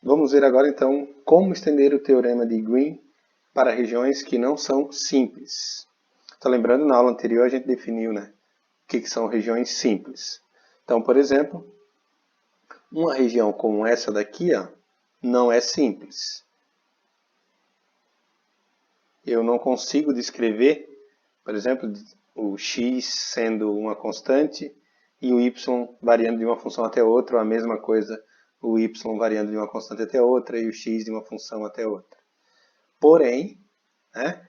Vamos ver agora então como estender o teorema de Green para regiões que não são simples. Então, lembrando, na aula anterior a gente definiu, o que são regiões simples. Então, por exemplo, uma região como essa daqui, não é simples. Eu não consigo descrever, por exemplo, o x sendo uma constante e o y variando de uma função até outra, ou a mesma coisa, o y variando de uma constante até outra e o x de uma função até outra. Porém,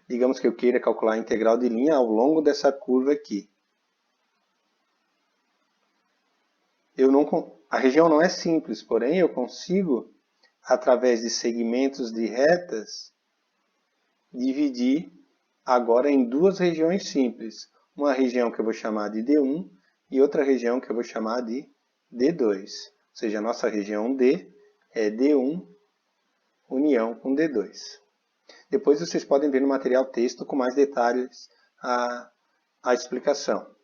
digamos que eu queira calcular a integral de linha ao longo dessa curva aqui. A região não é simples, porém eu consigo, através de segmentos de retas, dividir agora em duas regiões simples. Uma região que eu vou chamar de D1 e outra região que eu vou chamar de D2. Ou seja, a nossa região D é D1 união com D2. Depois vocês podem ver no material texto com mais detalhes a explicação.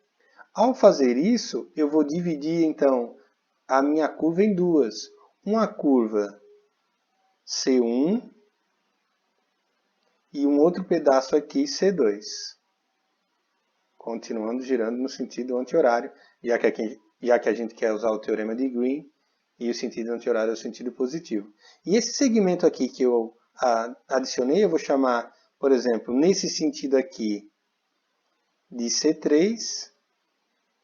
Ao fazer isso, eu vou dividir então a minha curva em duas. Uma curva C1 e um outro pedaço aqui C2. Continuando girando no sentido anti-horário, já que a gente quer usar o teorema de Green e o sentido anti-horário é o sentido positivo. E esse segmento aqui que eu adicionei, eu vou chamar, por exemplo, nesse sentido aqui, de C3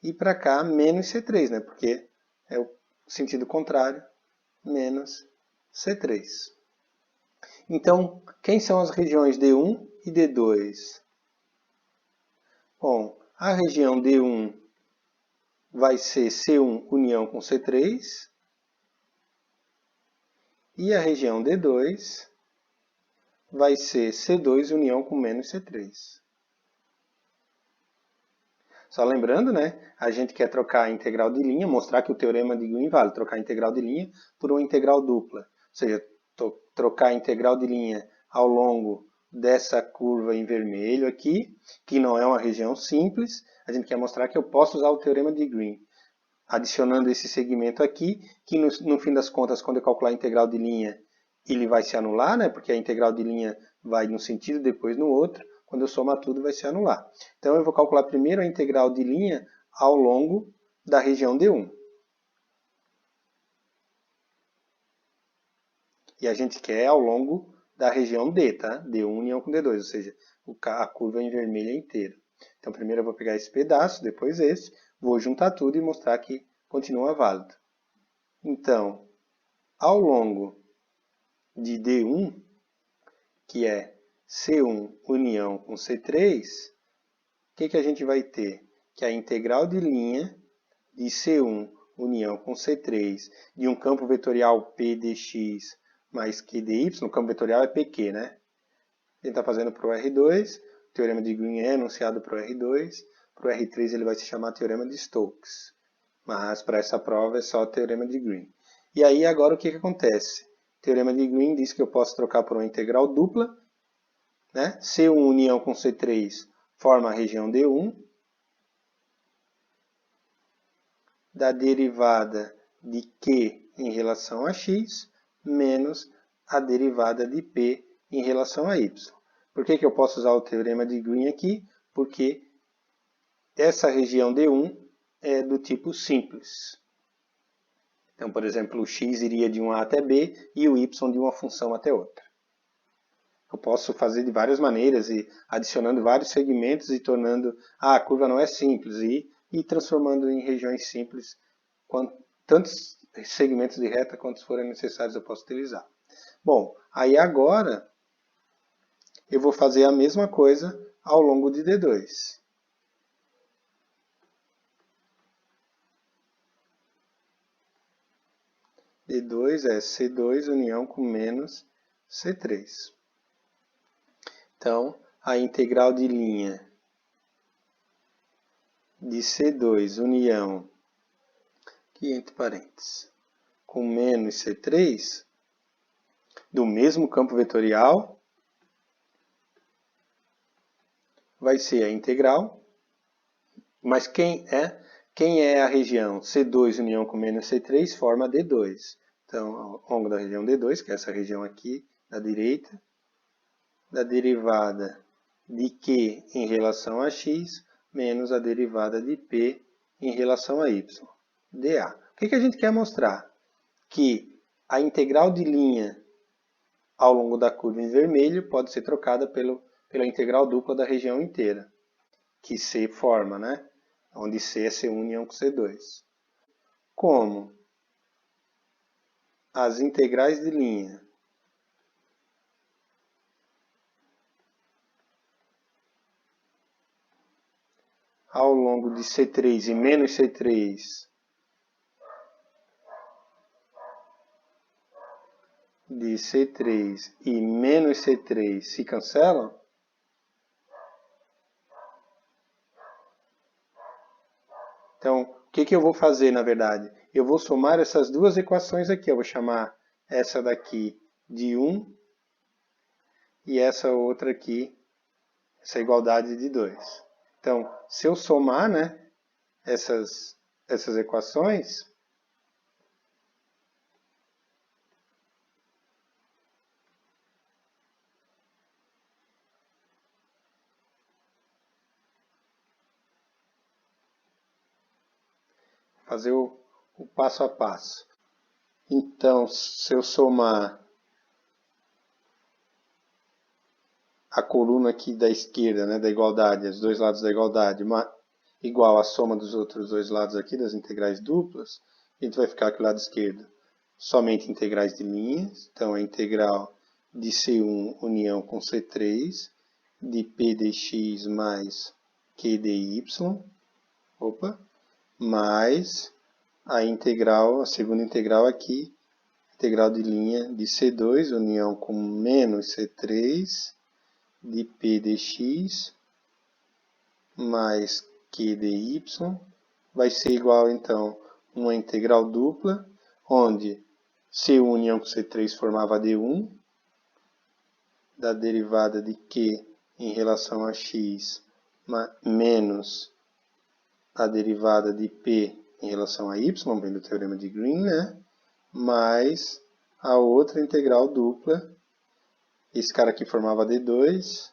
e para cá menos C3, porque é o sentido contrário, menos C3. Então, quem são as regiões D1 e D2? Bom, a região D1 vai ser C1 união com C3 e a região D2 vai ser C2 união com menos C3. Só lembrando, a gente quer trocar a integral de linha, mostrar que o teorema de Green vale trocar a integral de linha por uma integral dupla. Ou seja, trocar a integral de linha ao longo dessa curva em vermelho aqui, que não é uma região simples. A gente quer mostrar que eu posso usar o teorema de Green, adicionando esse segmento aqui, que no fim das contas, quando eu calcular a integral de linha, ele vai se anular, porque a integral de linha vai num sentido, depois no outro. Quando eu somar tudo, vai se anular. Então, eu vou calcular primeiro a integral de linha ao longo da região D1. E a gente quer ao longo da região D, tá? D1 união com D2, ou seja, a curva em vermelho inteira. Então, primeiro eu vou pegar esse pedaço, depois esse, vou juntar tudo e mostrar que continua válido. Então, ao longo de D1, que é C1 união com C3, o que a gente vai ter? Que a integral de linha de C1 união com C3 de um campo vetorial P dx mais Q dy, o campo vetorial é PQ, A gente está fazendo para o R2, o teorema de Green é enunciado para o R2, para o R3 ele vai se chamar teorema de Stokes, mas para essa prova é só o teorema de Green. E aí agora o que acontece? O teorema de Green diz que eu posso trocar por uma integral dupla, C1 união com C3 forma a região D1, da derivada de Q em relação a x, menos a derivada de P em relação a y. Por que eu posso usar o teorema de Green aqui? Porque essa região D1 é do tipo simples. Então, por exemplo, o x iria de um A até B e o y de uma função até outra. Eu posso fazer de várias maneiras, e adicionando vários segmentos e tornando a curva não é simples, e transformando em regiões simples, tantos segmentos de reta quantos forem necessários eu posso utilizar. Bom, aí agora eu vou fazer a mesma coisa ao longo de D2. D2 é C2 união com menos C3. Então, a integral de linha de C2 união, aqui entre parênteses, com menos C3, do mesmo campo vetorial, vai ser a integral, mas quem é a região C2 união com menos C3 forma D2. Então, ao longo da região D2, que é essa região aqui da direita, da derivada de Q em relação a x, menos a derivada de P em relação a y, dA. O que a gente quer mostrar? Que a integral de linha ao longo da curva em vermelho pode ser trocada pela integral dupla da região inteira, que C forma, né? Onde C é C1 união com C2. Como as integrais de linha ao longo de C3 e menos C3 de C3 e menos C3 se cancelam, então, o que eu vou fazer, na verdade? Eu vou somar essas duas equações aqui. Eu vou chamar essa daqui de 1 e essa outra aqui, essa igualdade de 2. Então, se eu somar, né, essas equações, fazer o passo a passo. Então, se eu somar a coluna aqui da esquerda, né, da igualdade, os dois lados da igualdade, igual à soma dos outros dois lados aqui, das integrais duplas, a gente vai ficar aqui do lado esquerdo somente integrais de linhas. Então, a integral de C1 união com C3, de P dx mais Q dy, mais a integral, a segunda integral aqui, integral de linha de C2 união com menos C3, de P dx mais Q dy vai ser igual, então, uma integral dupla, onde C1 união com C3 formava D1, da derivada de Q em relação a x, menos a derivada de P em relação a y, vem do teorema de Green, né? Mais a outra integral dupla, esse cara aqui formava D2,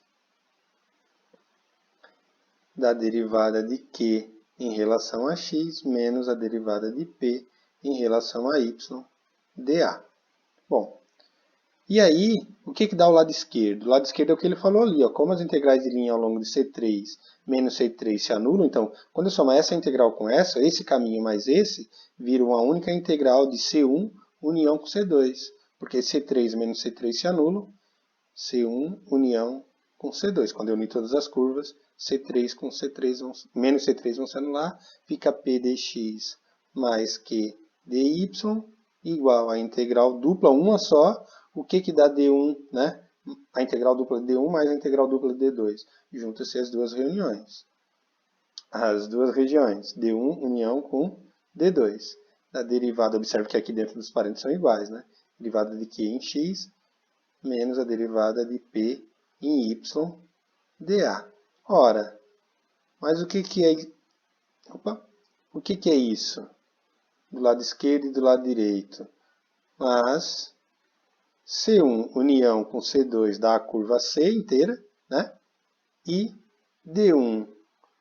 da derivada de Q em relação a x, menos a derivada de P em relação a y, dA. Bom, e aí, o que dá o lado esquerdo? O lado esquerdo é o que ele falou ali, ó, como as integrais de linha ao longo de C3 menos C3 se anulam, então, quando eu somar essa integral com essa, esse caminho mais esse, vira uma única integral de C1 união com C2, porque C3 menos C3 se anulam, C1 união com C2. Quando eu unir todas as curvas, C3 com C3 menos C3 vão se anular, fica P dx mais Q dy igual a integral dupla, uma só. O que dá D1, né? A integral dupla de D1 mais a integral dupla de D2. Juntam-se as duas reuniões. As duas regiões, D1 união com D2. Da derivada, observe que aqui dentro dos parênteses são iguais, né? Derivada de Q em x menos a derivada de P em y dA. Ora, mas o que é... o que é isso? Do lado esquerdo e do lado direito. Mas C1 união com C2 dá a curva C inteira, né? E D1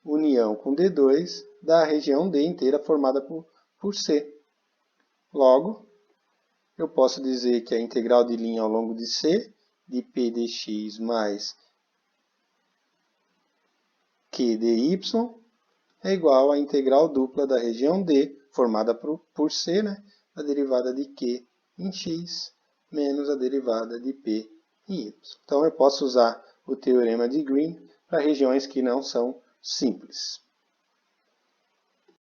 união com D2 dá a região D inteira formada por C. Logo, eu posso dizer que a integral de linha ao longo de C, de P dx mais Q dy, é igual à integral dupla da região D, formada por C, né? A derivada de Q em x, menos a derivada de P em y. Então, eu posso usar o teorema de Green para regiões que não são simples.